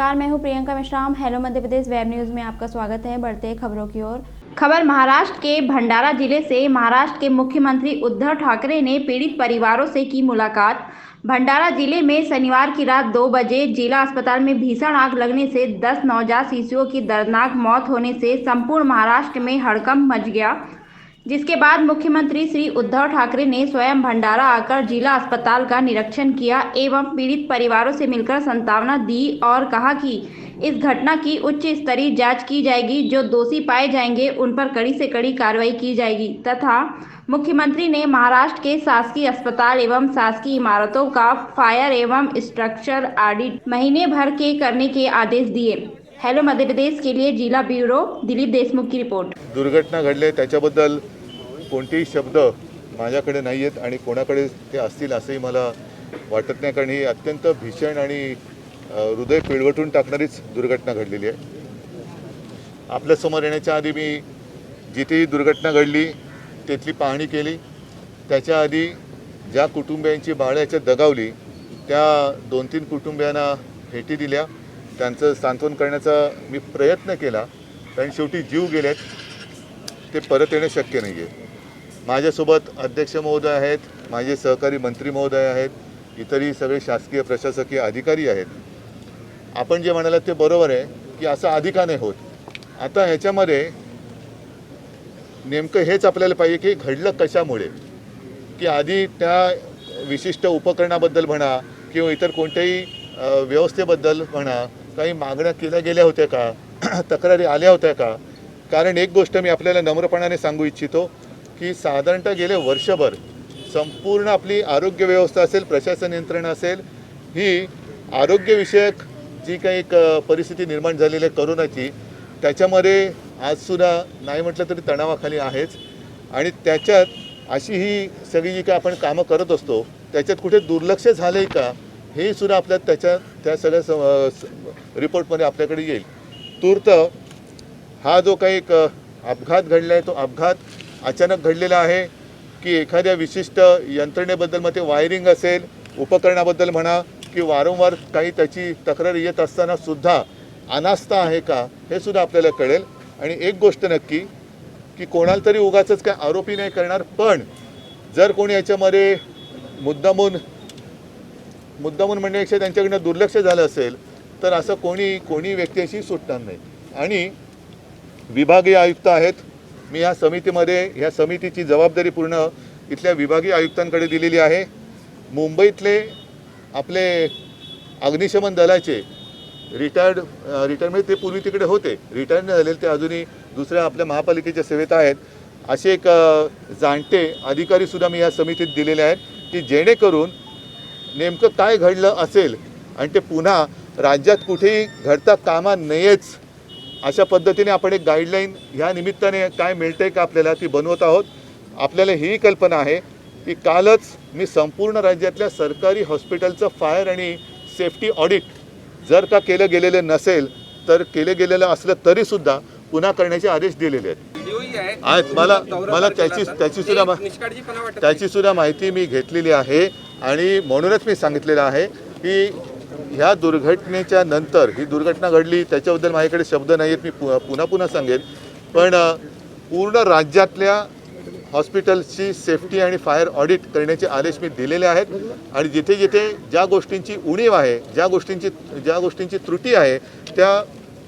नमस्कार, मैं हूं Priyanka Mishram. Hello Madhya Pradesh web news में आपका स्वागत है। बढ़ते हैं खबरों की ओर। खबर महाराष्ट्र के भंडारा जिले से। महाराष्ट्र के मुख्यमंत्री उद्धव ठाकरे ने पीड़ित परिवारों से की मुलाकात। भंडारा जिले में शनिवार की रात 2 बजे जिला अस्पताल में भीषण आग लगने से 10 नवजात शिशुओं की दर्दनाक मौत होने से संपूर्ण महाराष्ट्र में हड़कंप मच गया, जिसके बाद मुख्यमंत्री श्री उद्धव ठाकरे ने स्वयं भंडारा आकर जिला अस्पताल का निरीक्षण किया एवं पीड़ित परिवारों से मिलकर सांत्वना दी और कहा कि इस घटना की उच्च स्तरीय जांच की जाएगी। जो दोषी पाए जाएंगे उन पर कड़ी से कड़ी कार्रवाई की जाएगी तथा मुख्यमंत्री ने महाराष्ट्र के शासकीय अस्पताल एवं शासकीय इमारतों का फायर एवं स्ट्रक्चर ऑडिट महीने भर के करने के आदेश दिए। हेलो मध्य प्रदेश के लिए जिला ब्यूरो दिलीप देशमुख की रिपोर्ट। दुर्घटना घडली त्याच्याबद्दल कोणतेही शब्द माझ्याकडे नाही आहेत आणि कोणाकडे ते असतील असंही मला वाटत नाही, कारण ही अत्यंत भीषण आणि हृदय पिळवटून टाकणारीच दुर्घटना घडलेली आहे। आपल्यासमोर येण्याच्या आधी मी जिथेही दुर्घटना घडली तिथली पाहणी केली। त्याच्या आधी ज्या कुटुंबियांची बाळं याच्यात दगावली त्या 2-3 कुटुंबियांना भेटी दिल्या, त्यांचं सांत्वन करण्याचा मी प्रयत्न केला, कारण शेवटी जीव गेलेत, ते परत येणे शक्य नाही आहे। माझ्यासोबत अध्यक्ष महोदय आहेत, माझे सहकारी मंत्री महोदय आहेत, इतरही सगळे शासकीय प्रशासकीय अधिकारी आहेत। आपण जे म्हणालात ते बरोबर आहे की असं आधी का नाही होत। आता ह्याच्यामध्ये नेमकं हेच आपल्याला पाहिजे की घडलं कशामुळे, की आधी त्या विशिष्ट उपकरणाबद्दल म्हणा किंवा इतर कोणत्याही व्यवस्थेबद्दल म्हणा काही मागण्या केल्या गेल्या होत्या का, तक्रारी आल्या होत्या का। कारण एक गोष्ट मी आपल्याला नम्रपणाने सांगू इच्छितो की साधारणतः गेले वर्षभर संपूर्ण आपली आरोग्य व्यवस्था असेल, प्रशासन यंत्रणा असेल, ही आरोग्यविषयक जी काही एक परिस्थिती निर्माण झालेली आहे कोरोनाची, त्याच्यामध्ये आजसुद्धा नाही म्हटलं तरी तणावाखाली आहेच। आणि त्याच्यात अशी ही सगळी जी काय आपण कामं करत असतो त्याच्यात कुठे दुर्लक्ष झालं आहे का हे सुद्धा आपल्या त्या सगळ्या रिपोर्टमध्ये आपल्याकडे येईल। तूर्त हा जो काही एक अपघात घडला आहे तो अपघात अचानक घडलेला आहे की एखाद्या विशिष्ट यंत्रणेबद्दल, मग ते वायरिंग असेल, उपकरणाबद्दल म्हणा की वारंवार काही त्याची तक्रार येत असताना सुद्धा अनास्था आहे का हे सुद्धा आपल्याला कळेल। आणि एक गोष्ट नक्की की कोणाला तरी उगाचच काय आरोपी नाही करणार, पण जर कोणी याच्यामध्ये मुद्दामून म्हणण्यापेक्षा त्यांच्याकडनं दुर्लक्ष झालं असेल तर असं कोणी व्यक्ती अशी सुटणार नाही। आणि विभागीय आयुक्त आहेत, मी या समितीची जबाबदारी पूर्ण इथल्या विभागीय आयुक्तांकडे दिलेली आहे। मुंबईतले आपले अग्निशमन दलाचे रिटायरमेंट ते पूर्वी तिकडे होते, रिटायर नाही झालेले, ते अजूनही दुसऱ्या आपल्या महापालिकेच्या सेवेत आहेत, असे एक जाणते अधिकारीसुद्धा मी या समितीत दिलेले आहेत की जेणेकरून नेमकं काय घडलं असेल आणि ते पुन्हा राज्यात कुठेही घडता कामा नयेच अशा पद्धतीने आपण एक गाईडलाईन ह्या निमित्ताने काय मिळते का आपल्याला ती बनवत आहोत। आपल्याला ही कल्पना आहे की कालच मी संपूर्ण राज्यातल्या सरकारी हॉस्पिटलचं फायर आणि सेफ्टी ऑडिट जर का केलं गेलेलं नसेल तर केलं गेलेलं असलं तरीसुद्धा पुन्हा करण्याचे आदेश दिलेले आहेत। मला त्याची सुद्धा माहिती मी घेतलेली आहे आणि म्हणूनच मी सांगितलेलं आहे की ह्या दुर्घटनेच्या नंतर ही दुर्घटना घडली त्याच्याबद्दल माझ्याकडे शब्द नाही आहेत, मी पुन्हा सांगेन, पण पूर्ण राज्यातल्या हॉस्पिटल्सची सेफ्टी आणि फायर ऑडिट करण्याचे आदेश मी दिलेले आहेत। आणि जिथे जिथे ज्या गोष्टींची उणीव आहे, ज्या गोष्टींची त्रुटी आहे त्या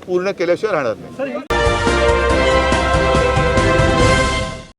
पूर्ण केल्याशिवाय राहणार नाही।